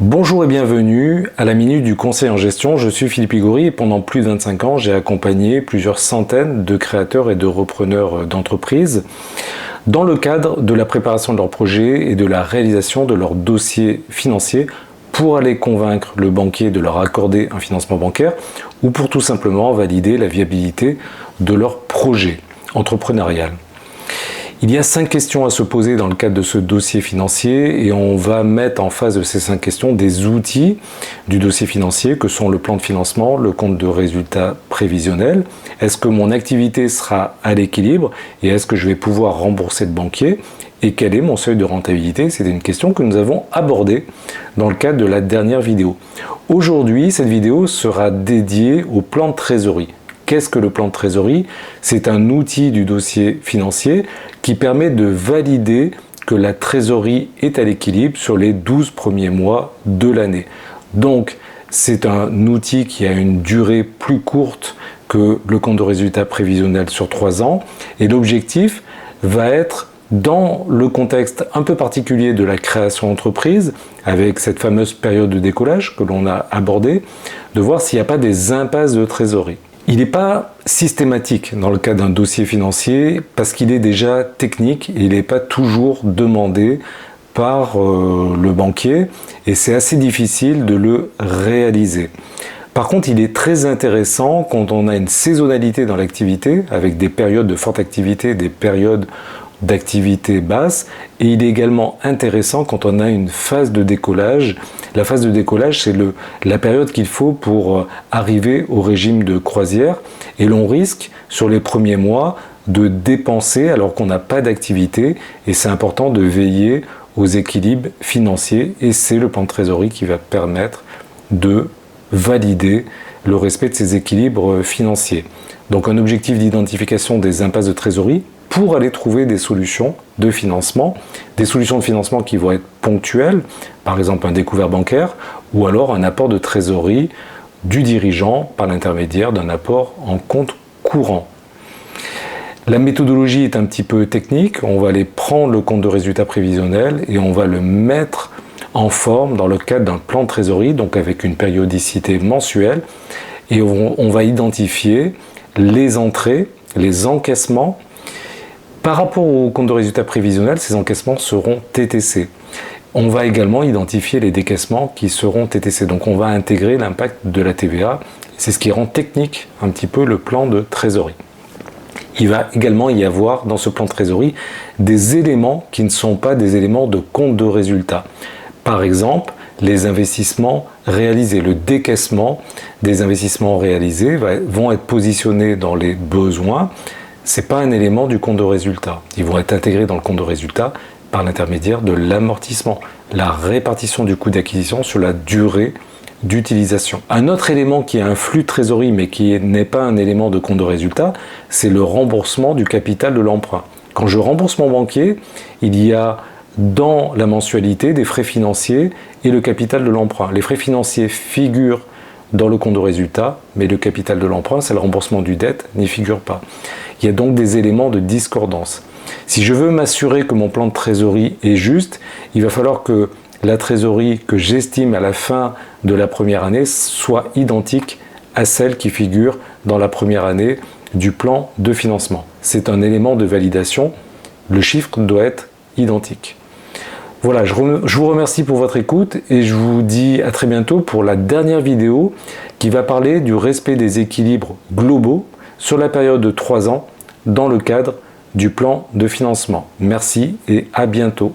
Bonjour et bienvenue à la Minute du Conseil en Gestion. Je suis Philippe Igori et pendant plus de 25 ans, j'ai accompagné plusieurs centaines de créateurs et de repreneurs d'entreprises dans le cadre de la préparation de leurs projets et de la réalisation de leurs dossiers financiers pour aller convaincre le banquier de leur accorder un financement bancaire ou pour tout simplement valider la viabilité de leur projet entrepreneurial. Il y a 5 questions à se poser dans le cadre de ce dossier financier et on va mettre en face de ces 5 questions des outils du dossier financier que sont le plan de financement, le compte de résultat prévisionnel. Est-ce que mon activité sera à l'équilibre et est-ce que je vais pouvoir rembourser le banquier? Et quel est mon seuil de rentabilité? C'était une question que nous avons abordée dans le cadre de la dernière vidéo. Aujourd'hui, cette vidéo sera dédiée au plan de trésorerie. Qu'est-ce que le plan de trésorerie? C'est un outil du dossier financier qui permet de valider que la trésorerie est à l'équilibre sur les 12 premiers mois de l'année. Donc, c'est un outil qui a une durée plus courte que le compte de résultat prévisionnel sur 3 ans. Et l'objectif va être, dans le contexte un peu particulier de la création d'entreprise, avec cette fameuse période de décollage que l'on a abordée, de voir s'il n'y a pas des impasses de trésorerie. Il n'est pas systématique dans le cas d'un dossier financier parce qu'il est déjà technique et il n'est pas toujours demandé par le banquier et c'est assez difficile de le réaliser. Par contre, il est très intéressant quand on a une saisonnalité dans l'activité avec des périodes de forte activité, des périodes d'activité basse, et il est également intéressant quand on a une phase de décollage. La phase de décollage, c'est la période qu'il faut pour arriver au régime de croisière, et l'on risque sur les premiers mois de dépenser alors qu'on n'a pas d'activité, et c'est important de veiller aux équilibres financiers, et c'est le plan de trésorerie qui va permettre de valider le respect de ces équilibres financiers. Donc un objectif d'identification des impasses de trésorerie pour aller trouver des solutions de financement qui vont être ponctuelles, par exemple un découvert bancaire, ou alors un apport de trésorerie du dirigeant par l'intermédiaire d'un apport en compte courant. La méthodologie est un petit peu technique, on va aller prendre le compte de résultat prévisionnel et on va le mettre en forme dans le cadre d'un plan de trésorerie, donc avec une périodicité mensuelle, et on va identifier les entrées, les encaissements. Par rapport au compte de résultat prévisionnel, ces encaissements seront TTC. On va également identifier les décaissements qui seront TTC. Donc on va intégrer l'impact de la TVA. C'est ce qui rend technique un petit peu le plan de trésorerie. Il va également y avoir dans ce plan de trésorerie des éléments qui ne sont pas des éléments de compte de résultat. Par exemple, les investissements réalisés, le décaissement des investissements réalisés vont être positionnés dans les besoins. Ce n'est pas un élément du compte de résultat. Ils vont être intégrés dans le compte de résultat par l'intermédiaire de l'amortissement, la répartition du coût d'acquisition sur la durée d'utilisation. Un autre élément qui a un flux de trésorerie mais qui n'est pas un élément de compte de résultat, c'est le remboursement du capital de l'emprunt. Quand je rembourse mon banquier, il y a dans la mensualité des frais financiers et le capital de l'emprunt. Les frais financiers figurent dans le compte de résultat, mais le capital de l'emprunt, c'est le remboursement du dette, n'y figure pas. Il y a donc des éléments de discordance. Si je veux m'assurer que mon plan de trésorerie est juste, il va falloir que la trésorerie que j'estime à la fin de la première année soit identique à celle qui figure dans la première année du plan de financement. C'est un élément de validation. Le chiffre doit être identique. Voilà, je vous remercie pour votre écoute et je vous dis à très bientôt pour la dernière vidéo qui va parler du respect des équilibres globaux sur la période de 3 ans dans le cadre du plan de financement. Merci et à bientôt.